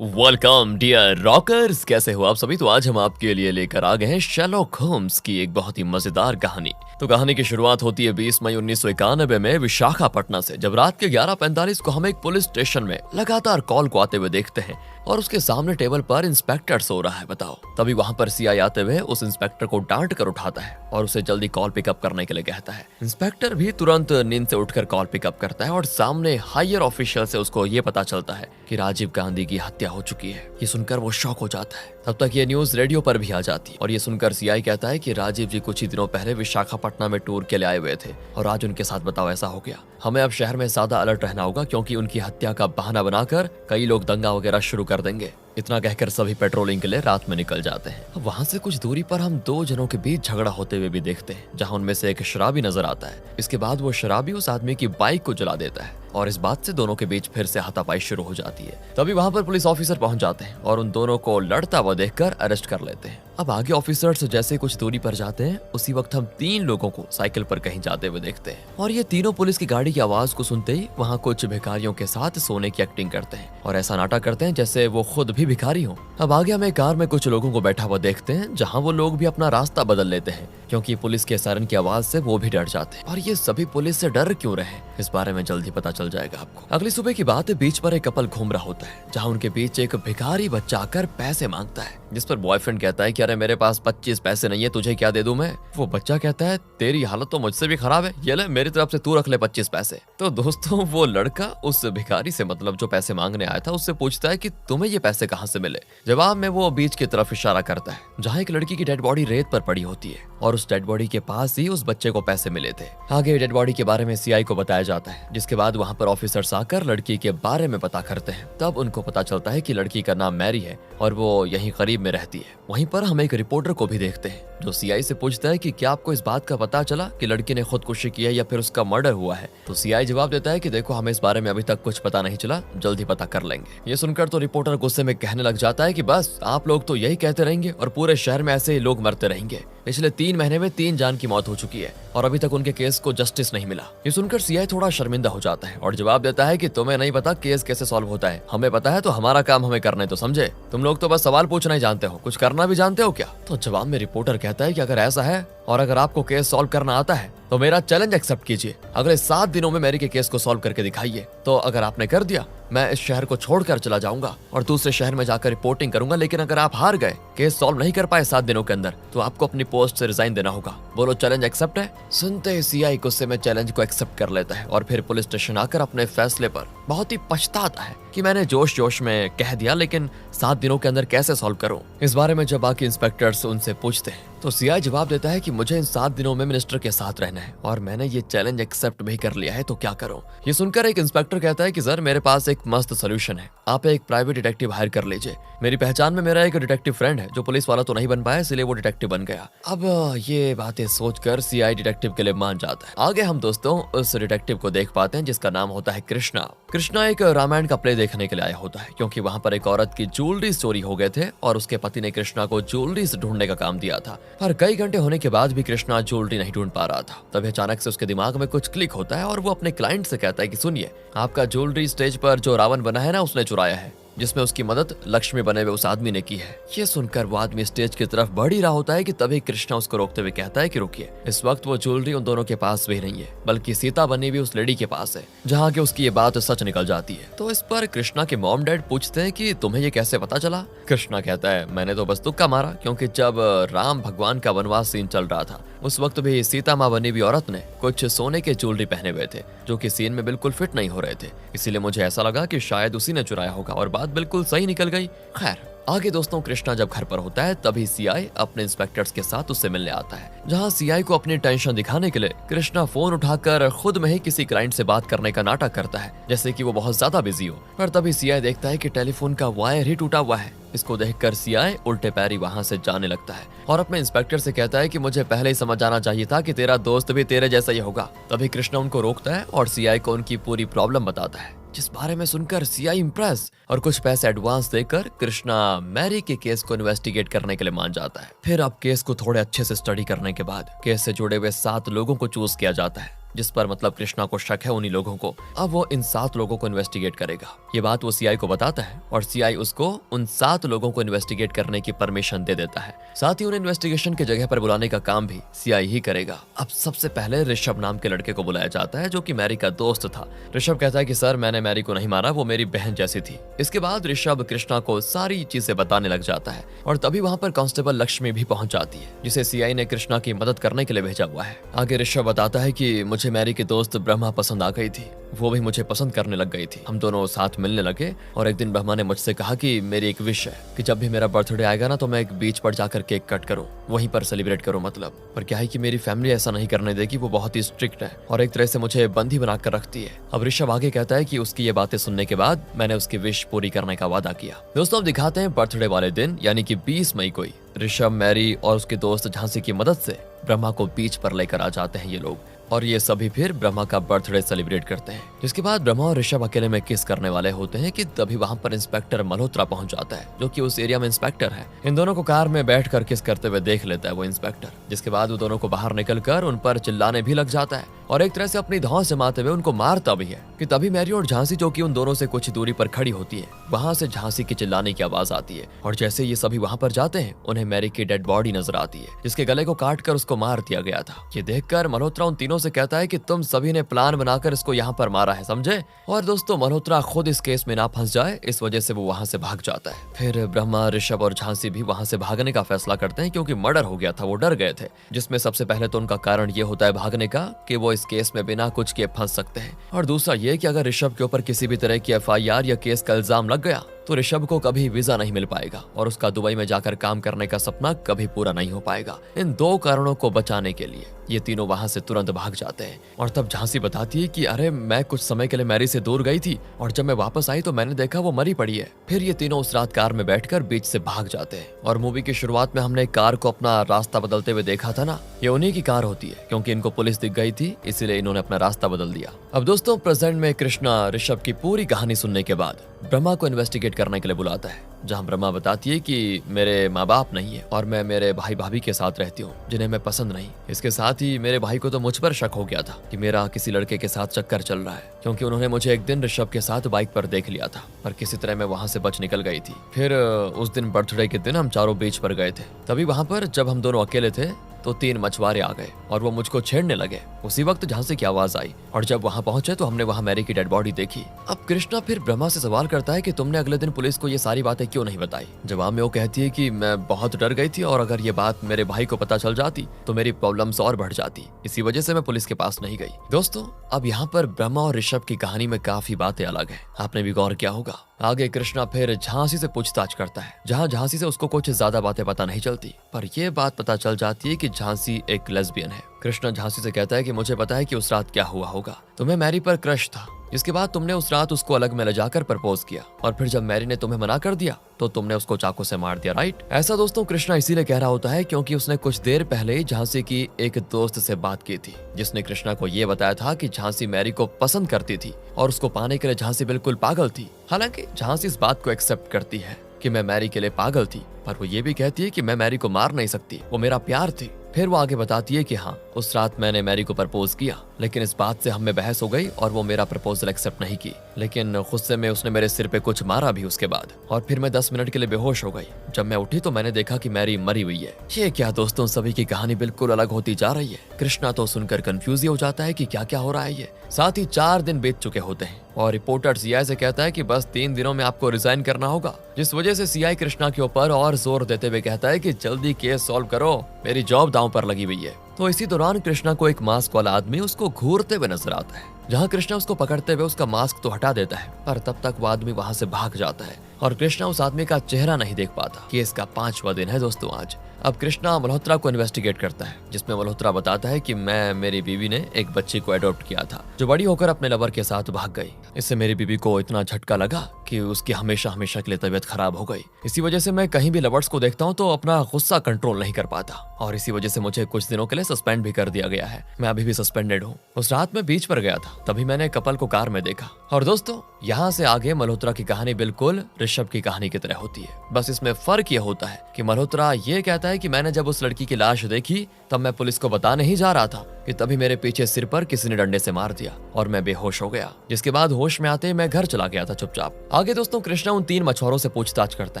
Welcome dear rockers, कैसे हो आप सभी। तो आज हम आपके लिए लेकर आ गए हैं शेरलॉक होम्स की एक बहुत ही मजेदार कहानी। तो कहानी की शुरुआत होती है 20 मई 1991 में विशाखापट्टनम से, जब रात के 11:45 को हम एक पुलिस स्टेशन में लगातार कॉल को आते हुए देखते हैं और उसके सामने टेबल पर इंस्पेक्टर सो रहा है। बताओ, तभी वहां पर सीआई आते हुए उस इंस्पेक्टर को डांट कर उठाता है और उसे जल्दी कॉल पिकअप करने के लिए कहता है। इंस्पेक्टर भी तुरंत नींद से उठकर कॉल पिकअप करता है और सामने हायर ऑफिशियल से उसको ये पता चलता है कि राजीव गांधी की हत्या हो चुकी है। ये सुनकर वो शॉक हो जाता है। तब तक ये न्यूज रेडियो पर भी आ जाती है और ये सुनकर सीआई कहता है कि राजीव जी कुछ ही दिनों पहले विशाखापट्टनम में टूर के लिए आए हुए थे और आज उनके साथ बताओ ऐसा हो गया। हमें अब शहर में ज्यादा अलर्ट रहना होगा क्योंकि उनकी हत्या का बहाना बनाकर कई लोग दंगा वगैरह शुरू कर देंगे। इतना कहकर सभी पेट्रोलिंग के लिए रात में निकल जाते हैं। वहां से कुछ दूरी पर हम दो जनों के बीच झगड़ा होते हुए भी देखते हैं, जहां उनमें से एक शराबी नजर आता है। इसके बाद वो शराबी उस आदमी की बाइक को जला देता है और इस बात से दोनों के बीच फिर से हाथापाई शुरू हो जाती है। तभी वहां पर पुलिस ऑफिसर पहुंच जाते हैं और उन दोनों को लड़ता हुआ देखकर अरेस्ट कर लेते हैं। अब आगे ऑफिसर्स जैसे कुछ दूरी पर जाते हैं, उसी वक्त हम 3 लोगों को साइकिल पर कहीं जाते हुए देखते हैं और ये तीनों पुलिस की गाड़ी की आवाज को सुनते ही वहाँ कुछ भिखारियों के साथ सोने की एक्टिंग करते हैं और ऐसा नाटक करते हैं जैसे वो खुद भी भिखारी हो। अब आगे हमें कार में कुछ लोगों को बैठा हुआ देखते हैं, जहाँ वो लोग भी अपना रास्ता बदल लेते हैं क्योंकि पुलिस के सायरन की आवाज से वो भी डर जाते हैं। और ये सभी पुलिस से डर क्यों रहे, इस बारे में जल्दी पता चल जाएगा आपको। अगली सुबह की बात है, बीच पर एक कपल घूम रहा होता है, जहाँ उनके बीच एक भिखारी बच्चा आकर पैसे मांगता है, जिस पर बॉयफ्रेंड कहता है कि अरे मेरे पास 25 पैसे नहीं है, तुझे क्या दे दूं मैं। वो बच्चा कहता है तेरी हालत तो मुझसे भी खराब है, ये ले मेरी तरफ से तू रख ले 25 पैसे। तो दोस्तों वो लड़का उस भिखारी से, मतलब जो पैसे मांगने आया था, उससे पूछता है कि तुम्हें ये पैसे कहाँ से मिले। जवाब में वो बीच की तरफ इशारा करता है जहाँ एक लड़की की डेड बॉडी रेत पर पड़ी होती है और उस डेड बॉडी के पास ही उस बच्चे को पैसे मिले थे। आगे डेड बॉडी के बारे में सीआई को बताया जाता है, जिसके बाद वहाँ पर ऑफिसर्स आकर लड़की के बारे में पता करते हैं। तब उनको पता चलता है कि लड़की का नाम मैरी है और वो यहीं करीब में रहती है। वहीं पर हम एक रिपोर्टर को भी देखते हैं जो सीआई से पूछता है कि क्या आपको इस बात का पता चला कि लड़की ने खुदकुशी की है या फिर उसका मर्डर हुआ है। तो सीआई जवाब देता है कि देखो हमें इस बारे में अभी तक कुछ पता नहीं चला, जल्दी पता कर लेंगे। ये सुनकर तो रिपोर्टर गुस्से में कहने लग जाता है कि बस आप लोग तो यही कहते रहेंगे और पूरे शहर में ऐसे ही लोग मरते रहेंगे। पिछले 3 महीने में 3 जान की मौत हो चुकी है और अभी तक उनके केस को जस्टिस नहीं मिला। ये सुनकर सीआई थोड़ा शर्मिंदा हो जाता है और जवाब देता है कि तुम्हें नहीं पता केस कैसे सॉल्व होता है, हमें पता है तो हमारा काम हमें करने तो समझे। तुम लोग तो बस सवाल पूछना ही जानते हो, कुछ करना भी जानते हो क्या। तो जवाब में रिपोर्टर कहता है कि अगर ऐसा है और अगर आपको केस सॉल्व करना आता है तो मेरा चैलेंज एक्सेप्ट कीजिए, अगले 7 दिनों में मैरी के केस को सॉल्व करके दिखाइए। तो अगर आपने कर दिया मैं इस शहर को छोड़कर चला जाऊंगा और दूसरे शहर में जाकर रिपोर्टिंग करूंगा, लेकिन अगर आप हार गए, केस सॉल्व नहीं कर पाए 7 दिनों के अंदर, तो आपको अपनी पोस्ट से रिजाइन देना होगा। बोलो चैलेंज एक्सेप्ट है। सुनते ही सीआई गुस्से में चैलेंज को एक्सेप्ट कर लेता है और फिर पुलिस स्टेशन आकर अपने फैसले पर बहुत ही पछताता है कि मैंने जोश जोश में कह दिया, लेकिन 7 दिनों के अंदर कैसे सॉल्व करूं। इस बारे में जब बाकी इंस्पेक्टर्स उनसे पूछते हैं तो सीआई जवाब देता है कि मुझे इन 7 दिनों में मिनिस्टर के साथ रहना है और मैंने ये चैलेंज एक्सेप्ट भी कर लिया है, तो क्या करूं। ये सुनकर एक इंस्पेक्टर कहता है कि सर मेरे पास एक मस्त सोल्यूशन है, आप एक प्राइवेट डिटेक्टिव हायर कर लीजिए। मेरी पहचान में मेरा एक डिटेक्टिव फ्रेंड है जो पुलिस वाला तो नहीं बन पाया, इसलिए वो डिटेक्टिव बन गया। अब ये बातें सोचकर सीआई डिटेक्टिव के लिए मान जाता है। आगे हम दोस्तों उस डिटेक्टिव को देख पाते हैं जिसका नाम होता है कृष्णा। कृष्णा एक रामायण का प्ले देखने के लिए आया होता है क्योंकि वहाँ पर एक औरत की ज्वेलरी चोरी हो गए थे और उसके पति ने कृष्णा को ज्वेलरी ढूंढने का काम दिया था, पर कई घंटे होने के बाद भी कृष्णा ज्वेलरी नहीं ढूंढ पा रहा था। तभी अचानक से उसके दिमाग में कुछ क्लिक होता है और वो अपने क्लाइंट से कहता है कि सुनिए, आपका ज्वेलरी स्टेज पर जो रावण बना है ना, उसने चुराया है, जिसमें उसकी मदद लक्ष्मी बने हुए उस आदमी ने की है। ये सुनकर वो आदमी स्टेज की तरफ बढ़ ही रहा होता है कि तभी कृष्णा उसको रोकते हुए कहता है कि रुकिए, इस वक्त वो ज्वेलरी उन दोनों के पास भी नहीं है, बल्कि सीता बनी हुई उस लेडी के पास है, जहाँ की उसकी ये बात सच निकल जाती है। तो इस पर कृष्णा के मॉम डैड पूछते हैं कि तुम्हें ये कैसे पता चला। कृष्णा कहता है मैंने तो बस तुक्का मारा, क्योंकि जब राम भगवान का वनवास सीन चल रहा था उस वक्त भी सीता माँ बनी हुई औरत ने कुछ सोने के ज्वेलरी पहने हुए थे जो कि सीन में बिल्कुल फिट नहीं हो रहे थे, इसीलिए मुझे ऐसा लगा कि शायद उसी ने चुराया होगा और बात बिल्कुल सही निकल गई। खैर आगे दोस्तों कृष्णा जब घर पर होता है तभी सीआई अपने इंस्पेक्टर्स के साथ उससे मिलने आता है, जहां सीआई को अपनी टेंशन दिखाने के लिए कृष्णा फोन उठाकर खुद में ही किसी क्लाइंट से बात करने का नाटक करता है, जैसे कि वो बहुत ज्यादा बिजी हो। पर तभी सीआई देखता है कि टेलीफोन का वायर ही टूटा हुआ है। इसको देखकर सीआई उल्टे पैरी वहां से जाने लगता है और अपने इंस्पेक्टर से कहता है कि मुझे पहले ही समझ आना चाहिए था कि तेरा दोस्त भी तेरे जैसा ही होगा। तभी कृष्णा उनको रोकता है और सीआई को उनकी पूरी प्रॉब्लम बताता है, जिस बारे में सुनकर सीआई इम्प्रेस और कुछ पैसे एडवांस देकर कृष्णा मैरी के केस को इन्वेस्टिगेट करने के लिए मान जाता है। फिर अब केस को थोड़े अच्छे से स्टडी करने के बाद केस से जुड़े हुए 7 लोगों को चूज किया जाता है जिस पर मतलब कृष्णा को शक है उन्हीं लोगों को। अब वो इन 7 लोगों को इन्वेस्टिगेट करेगा। ये बात वो सीआई को बताता है और सीआई उसको उन 7 लोगों को इन्वेस्टिगेट करने की परमिशन दे देता है। साथ ही उन्हें इन्वेस्टिगेशन की जगह पर बुलाने का काम भी सीआई ही करेगा। अब सबसे पहले ऋषभ नाम के लड़के को बुलाया जाता है, जो कि मैरी का दोस्त था। ऋषभ कहता है कि सर, मैंने मैरी को नहीं मारा, वो मेरी बहन जैसी थी। इसके बाद ऋषभ कृष्णा को सारी चीजें बताने लग जाता है और तभी वहां पर कांस्टेबल लक्ष्मी भी पहुंच जाती है, जिसे सीआई ने कृष्णा की मदद करने के लिए भेजा हुआ है। आगे ऋषभ बताता है कि मुझे मैरी की दोस्त ब्रह्मा पसंद आ गई थी, वो भी मुझे पसंद करने लग गई थी। हम दोनों साथ मिलने लगे और एक दिन ब्रह्मा ने मुझसे कहा कि मेरी एक विश है कि जब भी मेरा बर्थडे आएगा ना, तो मैं एक बीच पर जाकर केक कट करूं, वहीं पर सेलिब्रेट करूं। मतलब पर क्या है कि मेरी फैमिली ऐसा नहीं करने देगी, वो बहुत ही स्ट्रिक्ट है और एक तरह से मुझे बंदी बनाकर रखती है। अब ऋषभ आगे कहता है कि उसकी ये बातें सुनने के बाद मैंने उसकी विश पूरी करने का वादा किया। दोस्तों, अब दिखाते हैं बर्थडे वाले दिन, यानी कि 20 मई को ऋषभ, मैरी और उसके दोस्त झांसी की मदद से ब्रह्मा को बीच पर लेकर आ जाते हैं ये लोग, और ये सभी फिर ब्रह्मा का बर्थडे सेलिब्रेट करते हैं। जिसके बाद ब्रह्मा और ऋषभ अकेले में किस करने वाले होते हैं कि तभी वहां पर इंस्पेक्टर मल्होत्रा पहुंच जाता है, जो कि उस एरिया में इंस्पेक्टर है। इन दोनों को कार में बैठकर किस करते हुए देख लेता है वो इंस्पेक्टर। जिसके बाद वो दोनों को बाहर निकलकर उन पर चिल्लाने भी लग जाता है और एक तरह से अपनी धौंस जमाते हुए उनको मारता भी है कि तभी मैरी और झांसी, जो कि उन दोनों से कुछ दूरी पर खड़ी होती है, वहां से झांसी के चिल्लाने की आवाज आती है और जैसे ये सभी वहां पर जाते हैं, उन्हें मैरी की डेड बॉडी नजर आती है, जिसके गले को काटकर उसको मार दिया गया था। ये देखकर मल्होत्रा उन तीनों से कहता है कि तुम सभी ने प्लान बनाकर इसको यहाँ पर मारा है, समझे? और दोस्तों, मल्होत्रा खुद इस केस में ना फंस जाए, इस वजह से वो वहां से भाग जाता है। फिर ब्रह्मा, ऋषभ और झांसी भी वहां से भागने का फैसला करते हैं, क्योंकि मर्डर हो गया था, वो डर गए थे। जिसमें सबसे पहले तो उनका कारण ये होता है भागने का कि वो इस केस में बिना कुछ किए फंस सकते हैं, और दूसरा ये कि अगर ऋषभ के ऊपर किसी भी तरह की एफआईआर या केस का इल्जाम लग गया तो ऋषभ को कभी वीजा नहीं मिल पाएगा और उसका दुबई में जाकर काम करने का सपना कभी पूरा नहीं हो पाएगा। इन 2 कारणों को बचाने के लिए ये तीनों वहां से तुरंत भाग जाते हैं। और तब झांसी बताती है कि अरे, मैं कुछ समय के लिए मैरी से दूर गई थी और जब मैं वापस आई तो मैंने देखा वो मरी पड़ी है। फिर ये तीनों उस रात कार में बैठकर बीच से भाग जाते हैं। और मूवी की शुरुआत में हमने कार को अपना रास्ता बदलते हुए देखा था ना, ये उन्हीं की कार होती है, क्योंकि इनको पुलिस दिख गई थी, इसीलिए इन्होंने अपना रास्ता बदल दिया। अब दोस्तों, प्रेजेंट में कृष्णा ऋषभ की पूरी कहानी सुनने के बाद ब्रह्मा को इन्वेस्टिगेट करने के लिए बुलाता है, जहां ब्रह्मा बताती है कि मेरे माँ बाप नहीं है और मैं मेरे भाई भाभी के साथ रहती हूँ, जिन्हें मैं पसंद नहीं। इसके साथ ही मेरे भाई को तो मुझ पर शक हो गया था कि मेरा किसी लड़के के साथ चक्कर चल रहा है, क्योंकि उन्होंने मुझे एक दिन ऋषभ के साथ बाइक पर देख लिया था, पर किसी तरह मैं वहां से बच निकल गई थी। फिर उस दिन बर्थडे के दिन हम चारों बीच पर गए थे। तभी वहां पर जब हम दोनों अकेले थे तो 3 मछुआरे आ गए और वो मुझको छेड़ने लगे। उसी वक्त झांसी की आवाज आई और जब वहां पहुंचे तो हमने वहां मैरी की डेड बॉडी देखी। अब कृष्णा फिर ब्रह्मा से सवाल करता है कि तुमने अगले दिन पुलिस को ये सारी बातें क्यों नहीं बताई? जवाब में वो कहती है कि मैं बहुत डर गई थी और अगर ये बात मेरे भाई को पता चल जाती तो मेरी प्रॉब्लम्स और बढ़ जाती, इसी वजह से मैं पुलिस के पास नहीं गई। दोस्तों, अब यहाँ पर ब्रह्मा और ऋषभ की कहानी में काफी बातें अलग है, आपने भी गौर किया होगा। आगे कृष्णा फिर झांसी से पूछताछ करता है, जहाँ झांसी से उसको कुछ ज्यादा बातें पता नहीं चलती, पर यह बात पता चल जाती है कि झांसी एक लेस्बियन है। कृष्णा झांसी से कहता है कि मुझे पता है कि उस रात क्या हुआ होगा, तुम्हें मैरी पर क्रश था, इसके बाद तुमने उस रात उसको अलग में ले जाकर प्रपोज किया और फिर जब मैरी ने तुम्हें मना कर दिया तो तुमने उसको चाकू से मार दिया, राइट? ऐसा दोस्तों कृष्णा इसीलिए कह रहा होता है क्योंकि उसने कुछ देर पहले ही झांसी की एक दोस्त से बात की थी, जिसने कृष्णा को ये बताया था कि झांसी मैरी को पसंद करती थी और उसको पाने के लिए झांसी बिल्कुल पागल थी। हालांकि झांसी इस बात को एक्सेप्ट करती है कि मैं मैरी के लिए पागल थी, पर वो ये भी कहती है कि मैं मैरी को मार नहीं सकती, वो मेरा प्यार थी। फिर वो आगे बताती है कि हाँ, उस रात मैंने मैरी को प्रपोज किया, लेकिन इस बात से हमें बहस हो गई और वो मेरा प्रपोजल एक्सेप्ट नहीं की, लेकिन गुस्से में उसने मेरे सिर पे कुछ मारा भी उसके बाद, और फिर मैं 10 मिनट के लिए बेहोश हो गई। जब मैं उठी तो मैंने देखा कि मैरी मरी हुई है। ये क्या दोस्तों, सभी की कहानी बिल्कुल अलग होती जा रही है। कृष्णा तो सुनकर कंफ्यूज ही हो जाता है कि क्या क्या हो रहा है ये। साथ ही 4 दिन बीत चुके होते हैं और रिपोर्टर सीआई से कहता है कि बस 3 दिनों में आपको रिजाइन करना होगा, जिस वजह से सीआई कृष्णा के ऊपर और जोर देते हुए कहता है कि जल्दी केस सॉल्व करो, मेरी जॉब दांव पर लगी हुई है। तो इसी दौरान कृष्णा को एक मास्क वाला आदमी उसको घूरते हुए नजर आता है, जहां कृष्णा उसको पकड़ते हुए उसका मास्क तो हटा देता है, पर तब तक वो आदमी वहां से भाग जाता है और कृष्णा उस आदमी का चेहरा नहीं देख पाता। केस का 5वां दिन है दोस्तों आज। अब कृष्णा मल्होत्रा को इन्वेस्टिगेट करता है, जिसमें मल्होत्रा बताता है कि मेरी बीवी ने एक बच्ची को अडॉप्ट किया था, जो बड़ी होकर अपने लवर के साथ भाग गई। इससे मेरी बीवी को इतना झटका लगा कि उसकी हमेशा हमेशा के लिए तबीयत खराब हो गई। इसी वजह से मैं कहीं भी लवर्स को देखता हूँ तो अपना गुस्सा कंट्रोल नहीं कर पाता, और इसी वजह से मुझे कुछ दिनों के लिए सस्पेंड भी कर दिया गया है। मैं अभी भी सस्पेंडेड हूँ। उस रात मैं बीच पर गया था, तभी मैंने कपल को कार में देखा। और दोस्तों, यहाँ से आगे मल्होत्रा की कहानी बिल्कुल ऋषभ की कहानी की तरह होती है, बस इसमें फर्क ये होता है कि मल्होत्रा ये कहता है कि मैंने जब उस लड़की की लाश देखी तब मैं पुलिस को बताने ही जा रहा था कि तभी मेरे पीछे सिर पर किसी ने डंडे से मार दिया और मैं बेहोश हो गया, जिसके बाद होश में आते ही मैं घर चला गया था चुपचाप। आगे दोस्तों, कृष्णा उन 3 मछुआरों से पूछताछ करता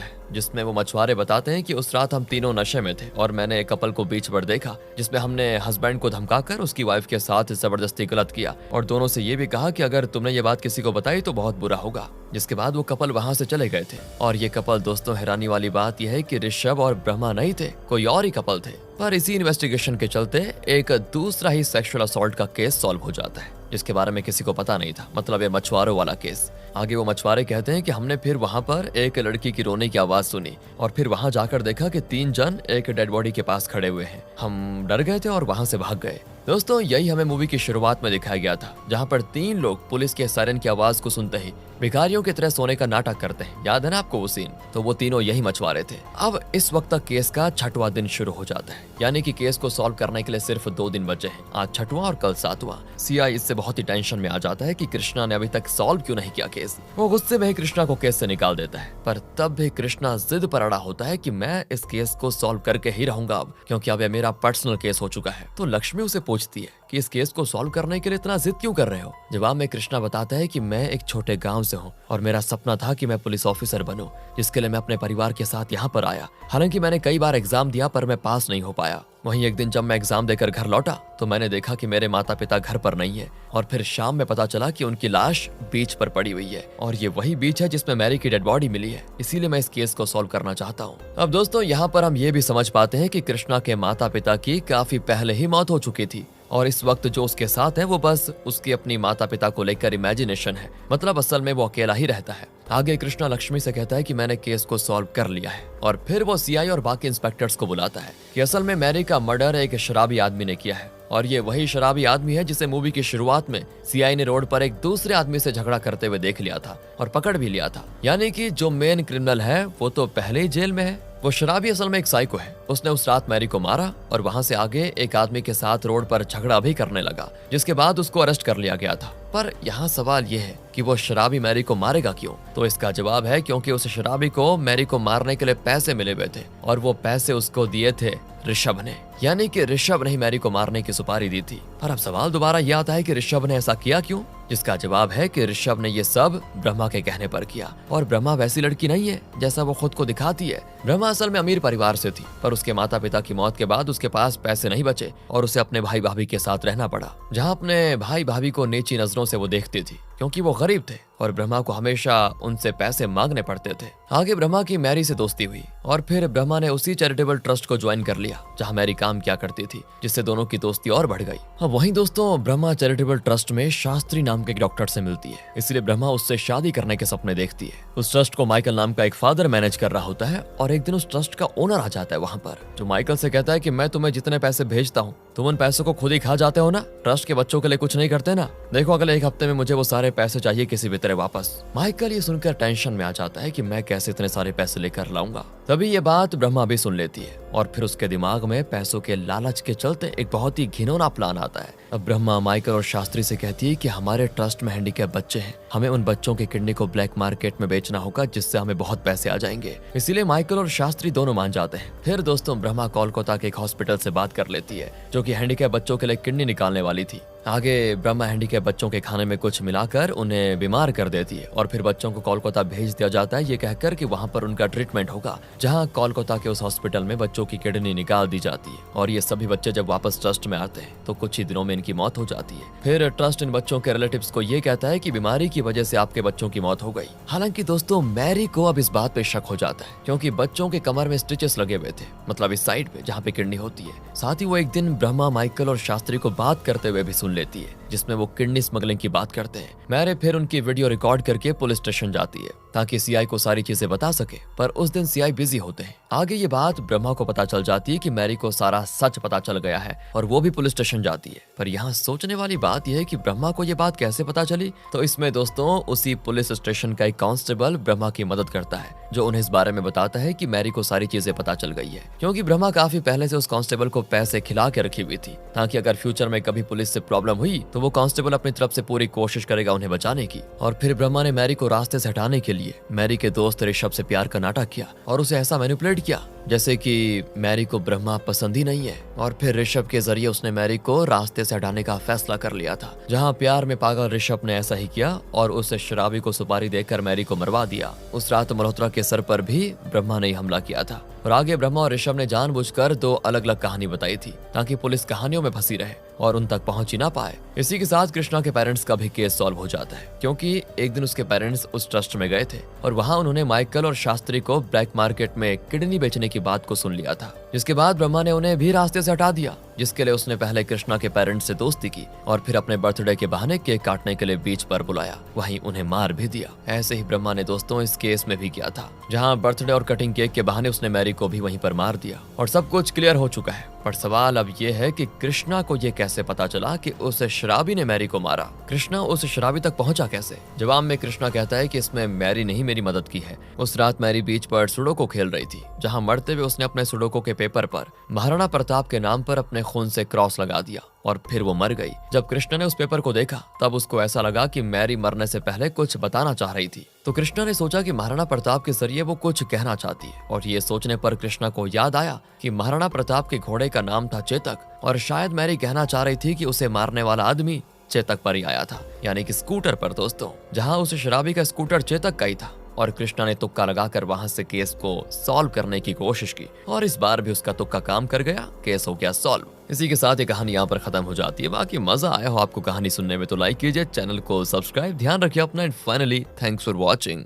है, जिसमें वो मछुआरे बताते हैं कि उस रात हम तीनों नशे में थे और मैंने एक कपल को बीच पर देखा, जिसमें हमने हस्बैंड को धमकाकर उसकी वाइफ के साथ जबरदस्ती गलत किया और दोनों से ये भी कहा कि अगर तुमने ये बात किसी को बताई तो बहुत बुरा होगा। जिसके बाद वो कपल वहां से चले गए थे। और ये कपल दोस्तों, हैरानी वाली बात यह है कि ऋषभ और ब्रह्मा नहीं थे, कोई और ही कपल थे। पर इसी इन्वेस्टिगेशन के चलते एक दूसरा ही सेक्सुअल असॉल्ट का केस सॉल्व हो जाता है, जिसके बारे में किसी को पता नहीं था, मतलब ये मछुआरों वाला केस। आगे वो मछुआरे कहते हैं कि हमने फिर वहां पर एक लड़की की रोने की आवाज सुनी और फिर वहां जाकर देखा कि 3 जन एक डेड बॉडी के पास खड़े हुए हैं। हम डर गए थे और वहां से भाग गए। दोस्तों, यही हमें मूवी की शुरुआत में दिखाया गया था, जहां पर 3 लोग पुलिस के सायरन की आवाज को सुनते ही भिखारियों की तरह सोने का नाटक करते हैं। याद है ना आपको वो सीन? तो वो तीनों यही मछुआरे थे। अब इस वक्त तक केस का 6वां दिन शुरू हो जाता है, यानी कि केस को सॉल्व करने के लिए सिर्फ 2 दिन बचे हैं। आज 6वां और कल 7वां। सीआई इससे बहुत ही टेंशन में आ जाता है कि कृष्णा ने अभी तक सॉल्व क्यों नहीं किया केस। वो गुस्से में ही कृष्णा को केस से निकाल देता है, पर तब भी कृष्णा जिद पर अड़ा होता है कि मैं इस केस को सॉल्व करके ही रहूंगा अब, क्योंकि अब यह मेरा पर्सनल केस हो चुका है। तो लक्ष्मी उसे पूछती है कि इस केस को सॉल्व करने के लिए इतना जिद क्यों कर रहे हो? जवाब में कृष्णा बताता है कि मैं एक छोटे गांव से हूँ और मेरा सपना था कि मैं पुलिस ऑफिसर बनूं, जिसके लिए मैं अपने परिवार के साथ यहाँ पर आया। हालांकि मैंने कई बार एग्जाम दिया पर मैं पास नहीं हो पाया। वहीं एक दिन जब मैं एग्जाम देकर घर लौटा तो मैंने देखा कि मेरे माता पिता घर पर नहीं है, और फिर शाम में पता चला कि उनकी लाश बीच पर पड़ी हुई है, और ये वही बीच है जिसमें मैरी की डेड बॉडी मिली है। इसीलिए मैं इस केस को सॉल्व करना चाहता हूँ। अब दोस्तों, यहाँ पर हम ये भी समझ पाते हैं कि कृष्णा के माता पिता की काफी पहले ही मौत हो चुकी थी, और इस वक्त जो उसके साथ है वो बस उसकी अपनी माता पिता को लेकर इमेजिनेशन है, मतलब असल में वो अकेला ही रहता है। आगे कृष्णा लक्ष्मी से कहता है कि मैंने केस को सॉल्व कर लिया है, और फिर वो सीआई और बाकी इंस्पेक्टर्स को बुलाता है कि असल में मैरी का मर्डर एक शराबी आदमी ने किया है, और ये वही शराबी आदमी है जिसे मूवी की शुरुआत में सीआई ने रोड पर एक दूसरे आदमी से झगड़ा करते हुए देख लिया था और पकड़ भी लिया था। यानी कि जो मेन क्रिमिनल है वो तो पहले ही जेल में है। वो शराबी असल में एक साइको है। उसने उस रात मैरी को मारा और वहां से आगे एक आदमी के साथ रोड पर झगड़ा भी करने लगा, जिसके बाद उसको अरेस्ट कर लिया गया था। पर यहाँ सवाल ये है कि वो शराबी मैरी को मारेगा क्यों? तो इसका जवाब है क्योंकि उस शराबी को मैरी को मारने के लिए पैसे मिले हुए थे, और वो पैसे उसको दिए थे ऋषभ ने। यानी कि ऋषभ ने ही मैरी को मारने की सुपारी दी थी। पर अब सवाल दोबारा ये आता है कि ऋषभ ने ऐसा किया क्यों? जिसका जवाब है कि ऋषभ ने ये सब ब्रह्मा के कहने पर किया, और ब्रह्मा वैसी लड़की नहीं है जैसा वो खुद को दिखाती है। ब्रह्मा असल में अमीर परिवार से थी, पर उसके माता पिता की मौत के बाद उसके पास पैसे नहीं बचे और उसे अपने भाई भाभी के साथ रहना पड़ा, जहाँ अपने भाई भाभी को नीची नजरों से वो देखती थी क्योंकि वो गरीब थे और ब्रह्मा को हमेशा उनसे पैसे मांगने पड़ते थे। आगे ब्रह्मा की मैरी से दोस्ती हुई और फिर ब्रह्मा ने उसी चैरिटेबल ट्रस्ट को ज्वाइन कर लिया जहाँ मैरी काम किया करती थी, जिससे दोनों की दोस्ती और बढ़ गई। अब वहीं दोस्तों, ब्रह्मा चैरिटेबल ट्रस्ट में शास्त्री नाम के एक डॉक्टर से मिलती है, इसलिए ब्रह्मा उससे शादी करने के सपने देखती है। उस ट्रस्ट को माइकल नाम का एक फादर मैनेज कर रहा होता है, और एक दिन उस ट्रस्ट का ओनर आ जाता है वहां पर, जो माइकल से कहता है कि मैं तुम्हें जितने पैसे भेजता हूँ तुम उन पैसों को खुद ही खा जाते हो ना, ट्रस्ट के बच्चों के लिए कुछ नहीं करते ना। देखो अगले 1 हफ्ते में मुझे वो सारे पैसे चाहिए किसी भी तरह वापस। माइकल ये सुनकर टेंशन में आ जाता है कि मैं कैसे इतने सारे पैसे लेकर लाऊंगा। तभी ये बात ब्रह्मा भी सुन लेती है और फिर उसके दिमाग में पैसों के लालच के चलते एक बहुत ही घिनौना प्लान आता है। अब ब्रह्मा माइकल और शास्त्री से कहती है कि हमारे ट्रस्ट में हैंडीकैप बच्चे हैं, हमें उन बच्चों की किडनी को ब्लैक मार्केट में बेचना होगा, जिससे हमें बहुत पैसे आ जाएंगे। इसीलिए माइकल और शास्त्री दोनों मान जाते हैं। फिर दोस्तों, ब्रह्मा कोलकाता के एक हॉस्पिटल से बात कर लेती है जो कि हैंडीकैप बच्चों के लिए किडनी निकालने वाली थी। आगे ब्रह्मा हैंडीकैप बच्चों के खाने में कुछ मिलाकर उन्हें बीमार कर देती है और फिर बच्चों को कोलकाता भेज दिया जाता है, ये कहकर कि वहां पर उनका ट्रीटमेंट होगा, जहां कोलकाता के उस हॉस्पिटल में बच्चों की किडनी निकाल दी जाती है। और ये सभी बच्चे जब वापस ट्रस्ट में आते हैं तो कुछ ही दिनों में इनकी मौत हो जाती है। फिर ट्रस्ट इन बच्चों के रिलेटिव्स को ये कहता है कि बीमारी की वजह से आपके बच्चों की मौत हो गई। हालांकि दोस्तों, मैरी को अब इस बात पे शक हो जाता है क्योंकि बच्चों के कमर में स्टिचेस लगे हुए थे, मतलब इस साइड पे जहाँ पे किडनी होती है। साथ ही वो एक दिन ब्रह्मा, माइकल और शास्त्री को बात करते हुए भी सुन लेती है जिसमें वो किडनी स्मगलिंग की बात करते हैं। मैरी फिर उनकी वीडियो रिकॉर्ड करके पुलिस स्टेशन जाती है ताकि सीआई को सारी चीजें बता सके, पर उस दिन सीआई बिजी होते हैं। आगे ये बात ब्रह्मा को पता चल जाती है कि मैरी को सारा सच पता चल गया है और वो भी पुलिस स्टेशन जाती है। पर यहाँ सोचने वाली बात यह है कि ब्रह्मा को ये बात कैसे पता चली। तो इसमें दोस्तों उसी पुलिस स्टेशन का एक कांस्टेबल ब्रह्मा की मदद करता है, जो उन्हें इस बारे में बताता है कि मैरी को सारी चीजें पता चल गई है, क्योंकि ब्रह्मा काफी पहले से उस कांस्टेबल को पैसे खिला के रखी हुई थी ताकि अगर फ्यूचर में कभी पुलिस से प्रॉब्लम हुई तो वो कांस्टेबल अपनी तरफ से पूरी कोशिश करेगा उन्हें बचाने की। और फिर ब्रह्मा ने मैरी को रास्ते से हटाने के लिए मैरी के दोस्त ऋषभ से प्यार का नाटक किया और उसे ऐसा मैनिपुलेट किया जैसे कि मैरी को ब्रह्मा पसंद ही नहीं है। और फिर ऋषभ के जरिए उसने मैरी को रास्ते से हटाने का फैसला कर लिया था। जहां प्यार में पागल ऋषभ ने ऐसा ही किया और उस शराबी को सुपारी देकर मैरी को मरवा दिया। उस रात मल्होत्रा के सर पर भी ब्रह्मा ने हमला किया था। और आगे ब्रह्मा और ऋषभ ने जानबूझकर दो अलग अलग कहानी बताई थी ताकि पुलिस कहानियों में फंसी रहे और उन तक पहुंच ही ना पाए। इसी के साथ कृष्णा के पेरेंट्स का भी केस सॉल्व हो जाता है, क्योंकि एक दिन उसके पेरेंट्स उस ट्रस्ट में गए थे और वहां उन्होंने माइकल और शास्त्री को ब्लैक मार्केट में किडनी बेचने की बात को सुन लिया था। जिसके बाद ब्रह्मा ने उन्हें भी रास्ते से हटा दिया, जिसके लिए उसने पहले कृष्णा के पेरेंट्स से दोस्ती की और फिर अपने बर्थडे के बहाने केक काटने के लिए बीच पर बुलाया, वहीं उन्हें मार भी दिया। ऐसे ही ब्रह्मा ने दोस्तों इस केस में भी किया था, जहां बर्थडे और कटिंग केक के बहाने उसने मैरी को भी वहीं पर मार दिया और सब कुछ क्लियर हो चुका है। पर सवाल अब ये है कि कृष्णा को ये कैसे पता चला कि उस शराबी ने मैरी को मारा। कृष्णा उस शराबी तक पहुंचा कैसे? जवाब में कृष्णा कहता है कि इसमें मैरी ने ही मेरी मदद की है। उस रात मैरी बीच पर सुडोको खेल रही थी, जहां मरते हुए उसने अपने सुडोको के पेपर पर महाराणा प्रताप के नाम पर अपने खून से क्रॉस लगा दिया और फिर वो मर गई। जब कृष्णा ने उस पेपर को देखा तब उसको ऐसा लगा कि मैरी मरने से पहले कुछ बताना चाह रही थी। तो कृष्णा ने सोचा कि महाराणा प्रताप के जरिए वो कुछ कहना चाहती है और ये सोचने पर कृष्णा को याद आया कि महाराणा प्रताप के घोड़े का नाम था चेतक और शायद मैरी कहना चाह रही थी कि उसे मारने वाला आदमी चेतक पर ही आया था, यानी कि स्कूटर पर दोस्तों, जहां उस शराबी का स्कूटर चेतक का ही था। और कृष्णा ने तुक्का लगाकर वहां से केस को सॉल्व करने की कोशिश की और इस बार भी उसका तुक्का काम कर गया, केस हो गया सॉल्व। इसी के साथ ये कहानी यहाँ पर खत्म हो जाती है। बाकी मजा आया हो आपको कहानी सुनने में तो लाइक कीजिए, चैनल को सब्सक्राइब, ध्यान रखिए अपना and finally thanks for watching.